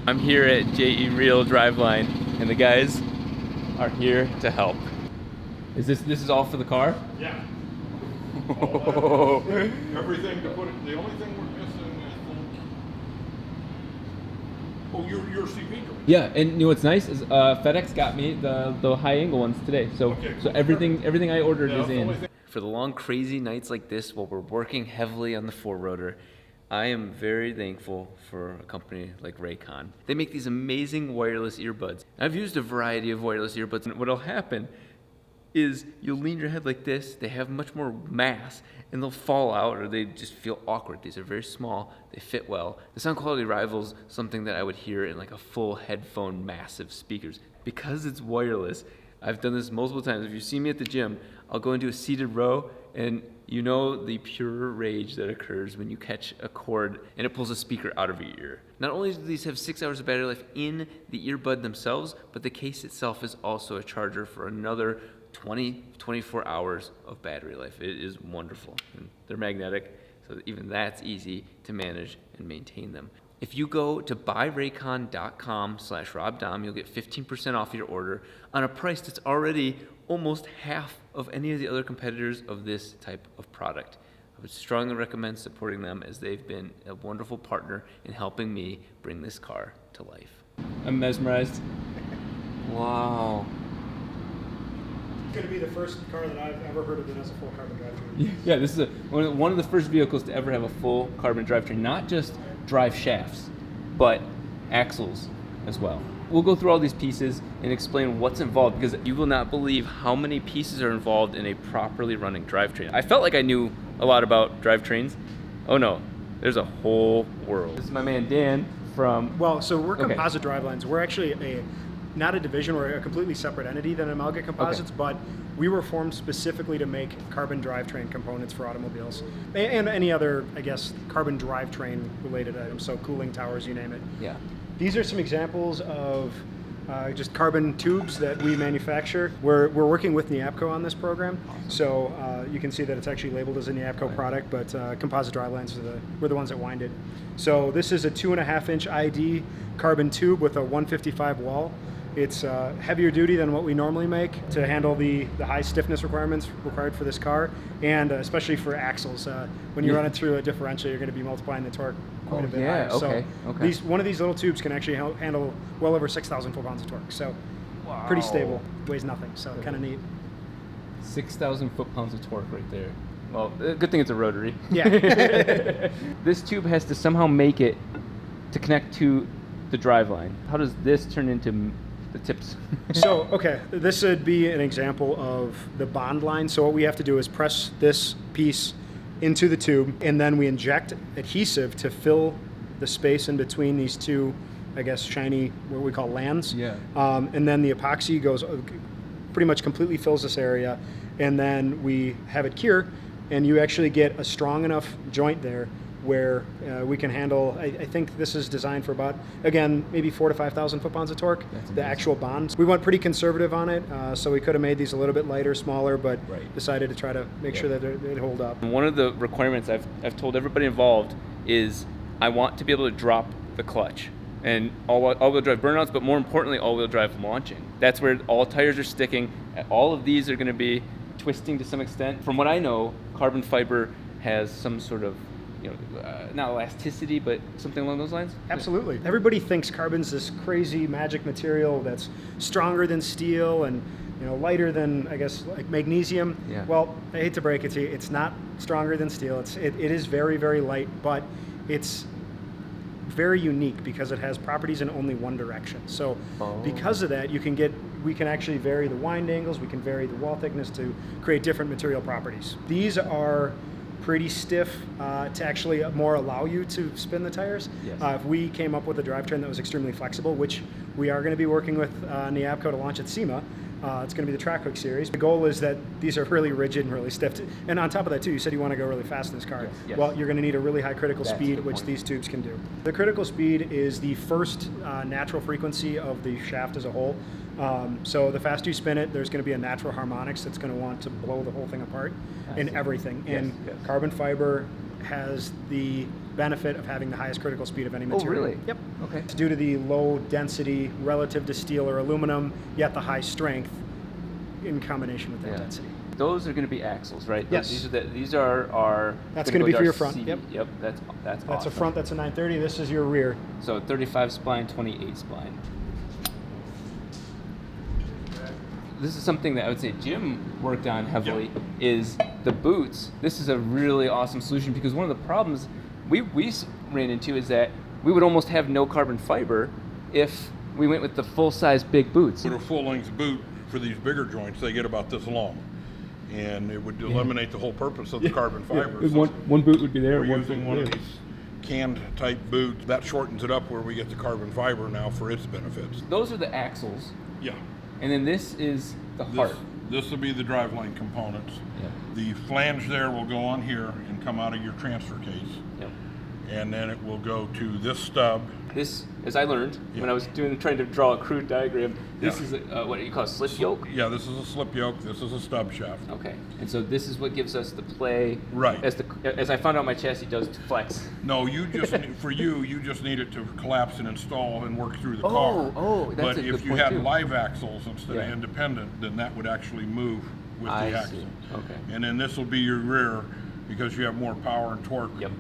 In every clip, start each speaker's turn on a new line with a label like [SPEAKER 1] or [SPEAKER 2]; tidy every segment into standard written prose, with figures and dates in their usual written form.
[SPEAKER 1] I'm here at JE Real Driveline, and the guys are here to help. This is all for the car?
[SPEAKER 2] Yeah. Everything to put it. The only thing we're missing, I think. Oh, your CP joint.
[SPEAKER 1] Yeah, and you know what's nice is FedEx got me the high angle ones today. So
[SPEAKER 2] Okay,
[SPEAKER 1] so everything I ordered is in.
[SPEAKER 3] For the long, crazy nights like this, while we're working heavily on the 4-rotor, I am very thankful for a company like Raycon. They make these amazing wireless earbuds. I've used a variety of wireless earbuds, and what'll happen is you'll lean your head like this, they have much more mass, and they'll fall out or they just feel awkward. These are very small, they fit well. The sound quality rivals something that I would hear in like a full headphone massive speakers. Because it's wireless, I've done this multiple times. If you see me at the gym, I'll go into a seated row, and you know the pure rage that occurs when you catch a cord and it pulls a speaker out of your ear. Not only do these have 6 hours of battery life in the earbud themselves, but the case itself is also a charger for another 24 hours of battery life. It is wonderful. And they're magnetic, so even that's easy to manage and maintain them. If you go to buyraycon.com/RobDahm, you'll get 15% off your order on a price that's already almost half of any of the other competitors of this type of product. I would strongly recommend supporting them, as they've been a wonderful partner in helping me bring this car to life.
[SPEAKER 1] I'm mesmerized. Wow.
[SPEAKER 4] It's going to be the first car that I've ever heard of that has a full carbon drivetrain.
[SPEAKER 1] Yeah, this is one of the first vehicles to ever have a full carbon drivetrain, not just drive shafts, but axles as well. We'll go through all these pieces and explain what's involved, because you will not believe how many pieces are involved in a properly running drivetrain. I felt like I knew a lot about drivetrains. Oh no, there's a whole world. This is my man Dan from...
[SPEAKER 4] Well, so we're Composite Drivelines. We're actually not a division, we're a completely separate entity than Amalgam Composites, but we were formed specifically to make carbon drivetrain components for automobiles and any other, I guess, carbon drivetrain related items, so cooling towers, you name it.
[SPEAKER 1] Yeah.
[SPEAKER 4] These are some examples of just carbon tubes that we manufacture. We're working with Niapco on this program, so you can see that it's actually labeled as a Niapco product, but Composite Drivelines we're the ones that wind it. So this is a 2.5-inch ID carbon tube with a 155 wall. It's heavier duty than what we normally make to handle the high stiffness requirements required for this car, and especially for axles. When you run it through a differential, you're going to be multiplying the torque quite a bit higher. So one of these little tubes can actually handle well over 6,000 foot-pounds of torque. So pretty stable, weighs nothing, so kind of neat.
[SPEAKER 1] 6,000 foot-pounds of torque right there. Well, good thing it's a rotary.
[SPEAKER 4] Yeah.
[SPEAKER 1] This tube has to somehow make it to connect to the driveline. How does this turn into the tips?
[SPEAKER 4] So, this would be an example of the bond line. So what we have to do is press this piece into the tube, and then we inject adhesive to fill the space in between these two, I guess, shiny, what we call lands.
[SPEAKER 1] Yeah.
[SPEAKER 4] And then the epoxy goes, pretty much completely fills this area, and then we have it cure, and you actually get a strong enough joint there where we can handle, I think this is designed for about, again, maybe 4,000 to 5,000 foot-pounds of torque, the actual bonds. We went pretty conservative on it, so we could have made these a little bit lighter, smaller, but decided to try to make sure that they hold up.
[SPEAKER 1] One of the requirements I've told everybody involved is I want to be able to drop the clutch. And all-wheel drive burnouts, but more importantly, all-wheel drive launching. That's where all tires are sticking. All of these are going to be twisting to some extent. From what I know, carbon fiber has some sort of, not elasticity, but something along those lines?
[SPEAKER 4] Absolutely. Everybody thinks carbon's this crazy magic material that's stronger than steel and lighter than, I guess, like magnesium.
[SPEAKER 1] Yeah.
[SPEAKER 4] Well, I hate to break it to you, it's not stronger than steel. It is very, very light, but it's very unique because it has properties in only one direction. So because of that, we can actually vary the wind angles, we can vary the wall thickness to create different material properties. These are pretty stiff to actually more allow you to spin the tires.
[SPEAKER 1] Yes.
[SPEAKER 4] If we came up with a drivetrain that was extremely flexible, which we are going to be working with Niapco to launch at SEMA, it's going to be the Track Hook series. The goal is that these are really rigid and really stiff. And on top of that, too, you said you want to go really fast in this car.
[SPEAKER 1] Yes.
[SPEAKER 4] Well, you're going to need a really high critical speed, which these tubes can do. The critical speed is the first natural frequency of the shaft as a whole. So the faster you spin it, there's going to be a natural harmonics that's going to want to blow the whole thing apart in everything. And carbon fiber has the benefit of having the highest critical speed of any material.
[SPEAKER 1] Oh, really?
[SPEAKER 4] Yep.
[SPEAKER 1] Okay.
[SPEAKER 4] It's due to the low density relative to steel or aluminum, yet the high strength in combination with that density.
[SPEAKER 1] Those are going to be axles, right?
[SPEAKER 4] Yes.
[SPEAKER 1] These are our.
[SPEAKER 4] That's going to be for
[SPEAKER 1] our
[SPEAKER 4] your front.
[SPEAKER 1] CV.
[SPEAKER 4] Yep.
[SPEAKER 1] Yep. That's
[SPEAKER 4] That's
[SPEAKER 1] awesome.
[SPEAKER 4] a front. That's a 930. This is your rear.
[SPEAKER 1] So 35 spline, 28 spline. This is something that I would say Jim worked on heavily, is the boots. This is a really awesome solution because one of the problems we ran into is that we would almost have no carbon fiber if we went with the full-size big boots.
[SPEAKER 2] Put a full-length boot for these bigger joints, they get about this long. And it would eliminate the whole purpose of the carbon fiber. So
[SPEAKER 1] One boot would be there.
[SPEAKER 2] we're using one of these canned type boots. That shortens it up where we get the carbon fiber now for its benefits.
[SPEAKER 1] Those are the axles,
[SPEAKER 2] Yeah.
[SPEAKER 1] and then this is the heart.
[SPEAKER 2] This will be the driveline components.
[SPEAKER 1] Yep.
[SPEAKER 2] The flange there will go on here and come out of your transfer case.
[SPEAKER 1] Yep.
[SPEAKER 2] And then it will go to this stub.
[SPEAKER 1] This, as I learned when I was trying to draw a crude diagram, this
[SPEAKER 2] Yeah.
[SPEAKER 1] is what you call a slip yoke.
[SPEAKER 2] Yeah, this is a slip yoke. This is a stub shaft.
[SPEAKER 1] Okay, and so this is what gives us the play.
[SPEAKER 2] Right.
[SPEAKER 1] As I found out my chassis does to flex.
[SPEAKER 2] No, you just for you just need it to collapse and install and work through the
[SPEAKER 1] Oh,
[SPEAKER 2] car.
[SPEAKER 1] oh, that's
[SPEAKER 2] but
[SPEAKER 1] a good
[SPEAKER 2] if you
[SPEAKER 1] point,
[SPEAKER 2] had
[SPEAKER 1] too.
[SPEAKER 2] live axles instead
[SPEAKER 1] Yeah.
[SPEAKER 2] of independent, then that would actually move with
[SPEAKER 1] I
[SPEAKER 2] the
[SPEAKER 1] see.
[SPEAKER 2] axle.
[SPEAKER 1] Okay.
[SPEAKER 2] And then this will be your rear because you have more power and torque.
[SPEAKER 1] Yep.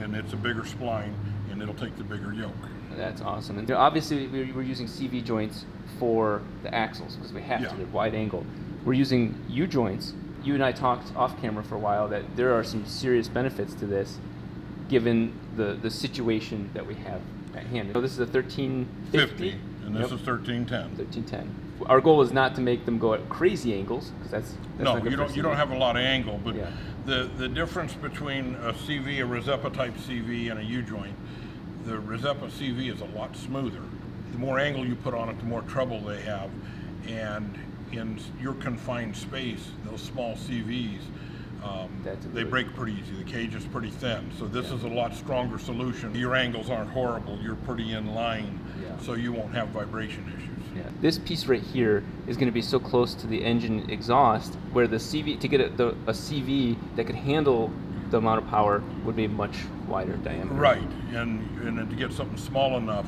[SPEAKER 2] And it's a bigger spline and it'll take the bigger yoke.
[SPEAKER 1] That's awesome. And obviously, we're using CV joints for the axles because we have to. They're wide angle. We're using U joints. You and I talked off camera for a while that there are some serious benefits to this, given the situation that we have at hand. So this is a 1350,
[SPEAKER 2] and this is 1310.
[SPEAKER 1] 1310. Our goal is not to make them go at crazy angles because that's
[SPEAKER 2] No,
[SPEAKER 1] not good
[SPEAKER 2] you
[SPEAKER 1] for
[SPEAKER 2] don't have a lot of angle, but
[SPEAKER 1] Yeah.
[SPEAKER 2] the difference between a CV, a Rizeppa type CV, and a U joint, the Rizeppa CV is a lot smoother. The more angle you put on it, the more trouble they have, and in your confined space, those small CVs, they break pretty easy. The cage is pretty thin, so this is a lot stronger solution. Your angles aren't horrible. You're pretty in line, so you won't have vibration issues.
[SPEAKER 1] Yeah. This piece right here is going to be so close to the engine exhaust where the CV, to get a CV that could handle the amount of power would be much wider diameter.
[SPEAKER 2] Right, and to get something small enough,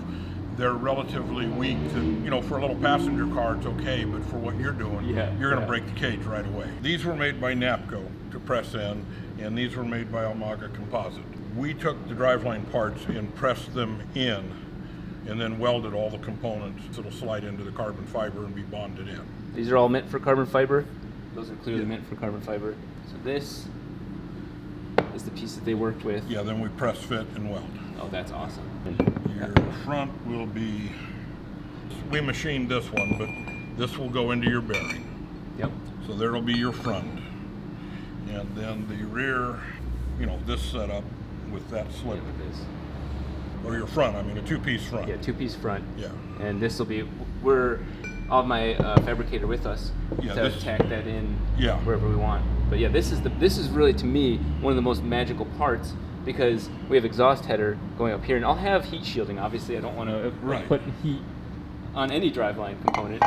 [SPEAKER 2] they're relatively weak to, for a little passenger car it's okay, but for what you're doing, you're going to break the cage right away. These were made by NAPCO to press in, and these were made by Umaga Composite. We took the driveline parts and pressed them in, and then welded all the components so it'll slide into the carbon fiber and be bonded in.
[SPEAKER 1] These are all meant for carbon fiber. Those are clearly meant for carbon fiber. So this is the piece that they worked with.
[SPEAKER 2] Yeah, then we press fit and weld.
[SPEAKER 1] Oh, that's awesome.
[SPEAKER 2] Your front will be, we machined this one, but this will go into your bearing.
[SPEAKER 1] Yep.
[SPEAKER 2] So there'll be your front. And then the rear, this setup with that slip.
[SPEAKER 1] Yeah, it is.
[SPEAKER 2] Or your front, a two-piece front.
[SPEAKER 1] Yeah, two-piece front.
[SPEAKER 2] Yeah.
[SPEAKER 1] And this will be, I'll have my fabricator with us to tack that in wherever we want. But yeah, this is really, to me, one of the most magical parts because we have exhaust header going up here, and I'll have heat shielding. Obviously, I don't want to put heat on any driveline component,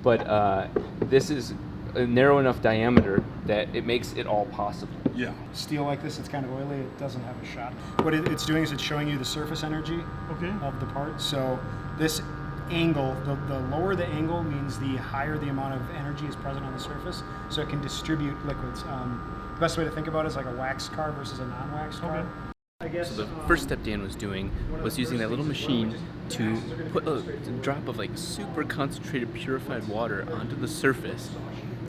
[SPEAKER 1] but this is a narrow enough diameter that it makes it all possible.
[SPEAKER 2] Yeah.
[SPEAKER 4] Steel like this, it's kind of oily. It doesn't have a shot. What it's doing is it's showing you the surface energy of the part. So this angle, the lower the angle means the higher the amount of energy is present on the surface, so it can distribute liquids. The best way to think about it is like a waxed car versus a non-waxed car. I guess.
[SPEAKER 3] So the first step Dan was doing was using that little machine to put a drop of super concentrated purified water onto the surface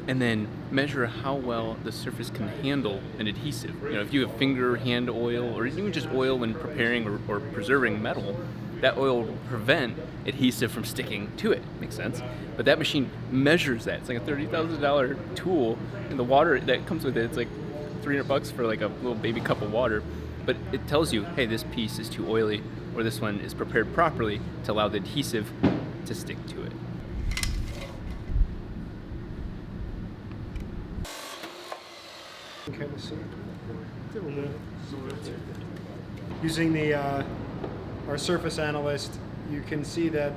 [SPEAKER 3] and then measure how well the surface can handle an adhesive. If you have finger, hand oil, or even just oil when preparing or preserving metal, that oil will prevent adhesive from sticking to it. Makes sense? But that machine measures that. It's like a $30,000 tool, and the water that comes with it, it's like $300 for like a little baby cup of water. But it tells you, hey, this piece is too oily, or this one is prepared properly to allow the adhesive to stick to it.
[SPEAKER 4] Okay, let's see. Using the our surface analyst, you can see that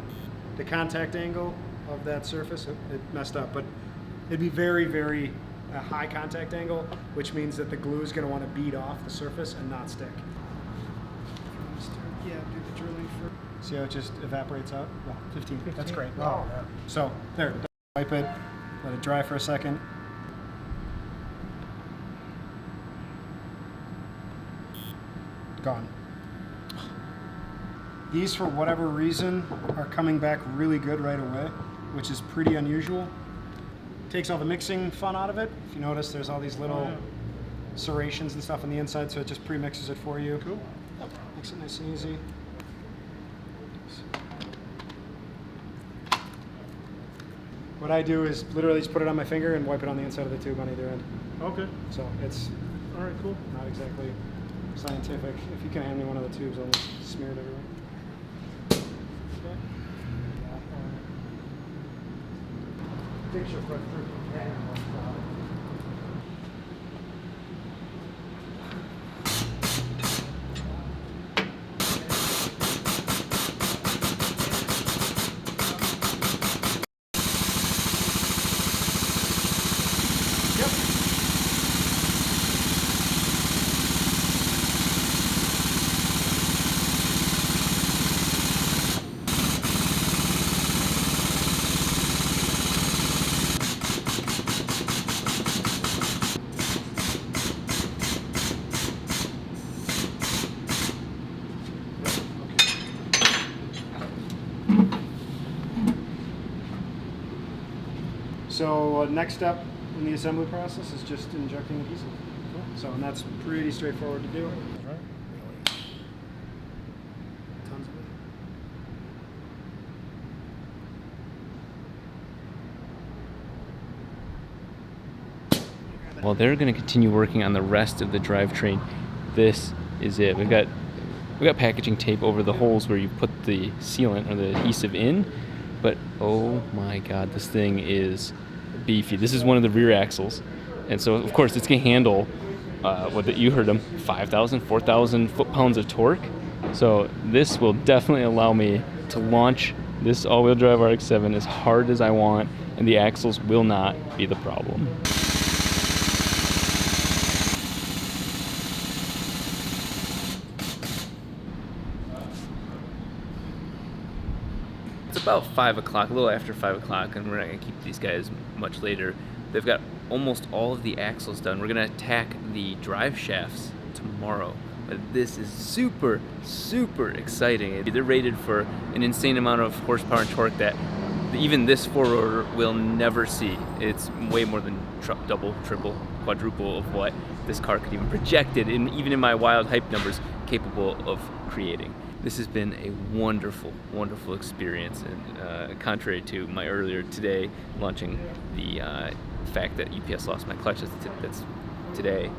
[SPEAKER 4] the contact angle of that surface, it messed up, but it'd be very, very high contact angle, which means that the glue is going to want to bead off the surface and not stick. drilling for. See how it just evaporates out? Well, 15. That's great.
[SPEAKER 5] Oh, yeah.
[SPEAKER 4] So there, wipe it, let it dry for a second. Gone. These, for whatever reason, are coming back really good right away, which is pretty unusual. Takes all the mixing fun out of it. If you notice, there's all these little serrations and stuff on the inside, so it just pre-mixes it for you.
[SPEAKER 5] Cool.
[SPEAKER 4] Makes it nice and easy. What I do is literally just put it on my finger and wipe it on the inside of the tube on either end.
[SPEAKER 5] Okay.
[SPEAKER 4] So it's
[SPEAKER 5] All right, cool.
[SPEAKER 4] not exactly scientific. If you can hand me one of the tubes, I'll just smear it everywhere.
[SPEAKER 5] Picture for through.
[SPEAKER 4] So next step in the assembly process is just injecting adhesive. So, and that's pretty straightforward to do.
[SPEAKER 5] Right.
[SPEAKER 4] Tons of it.
[SPEAKER 1] While they're going to continue working on the rest of the drivetrain, this is it. We've got packaging tape over the holes where you put the sealant or the adhesive in, but oh my god, this thing is beefy. This is one of the rear axles, and so of course it's going to handle you heard them, 5,000, 4,000 foot-pounds of torque. So this will definitely allow me to launch this all-wheel drive RX-7 as hard as I want, and the axles will not be the problem. It's about 5 o'clock, a little after 5 o'clock, and we're not going to keep these guys much later. They've got almost all of the axles done. We're going to attack the drive shafts tomorrow. But this is super, super exciting. They're rated for an insane amount of horsepower and torque that even this four-rotor will never see. It's way more than double, triple, quadruple of what this car could even projected, and even in my wild hype numbers, capable of creating. This has been a wonderful, wonderful experience, and contrary to my earlier today launching the fact that UPS lost my clutch that's today,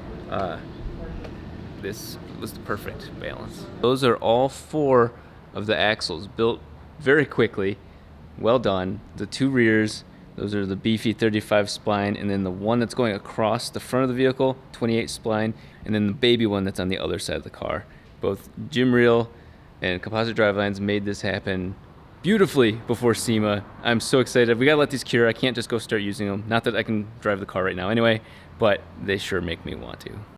[SPEAKER 1] this was the perfect balance. Those are all 4 of the axles built very quickly. Well done. The 2 rears, those are the beefy 35 spline, and then the one that's going across the front of the vehicle, 28 spline, and then the baby one that's on the other side of the car. Both Jim Reel and Composite Drivelines made this happen beautifully before SEMA. I'm so excited. We gotta let these cure. I can't just go start using them. Not that I can drive the car right now anyway, but they sure make me want to.